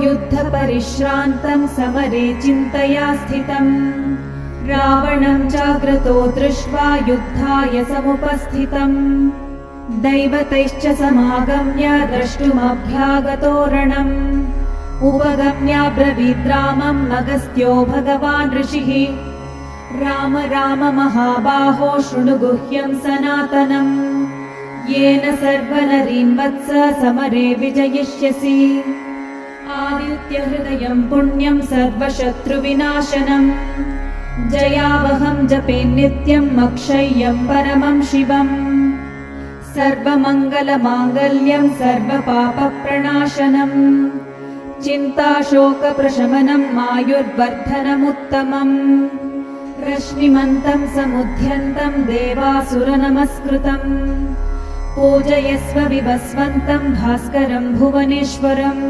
युद्धपरिश्रान्तं समरे चिन्तया स्थितम् रावणं चाग्रतो दृष्ट्वा युद्धाय समुपस्थितम् दैवतैश्च समागम्य द्रष्टुमभ्यागतो रणम् उपगम्याब्रवीद् रामम् अगस्त्यो भगवान् ऋषिः राम राम महाबाहो शृणु गुह्यं सनातनम् येन सर्वनरीन् वत्स समरे विजयिष्यसि आदित्यहृदयं पुण्यं सर्वशत्रुविनाशनम् जयावहं जपे नित्यम् अक्षय्यं परमं शिवम् सर्वमङ्गलमाङ्गल्यं सर्वपापप्रणाशनम् चिन्ताशोकप्रशमनम् आयुर्वर्धनमुत्तमम् रश्मिमन्तं समुद्यन्तं देवासुरनमस्कृतम् पूजयस्व विभस्वन्तं भास्करं भुवनेश्वरम्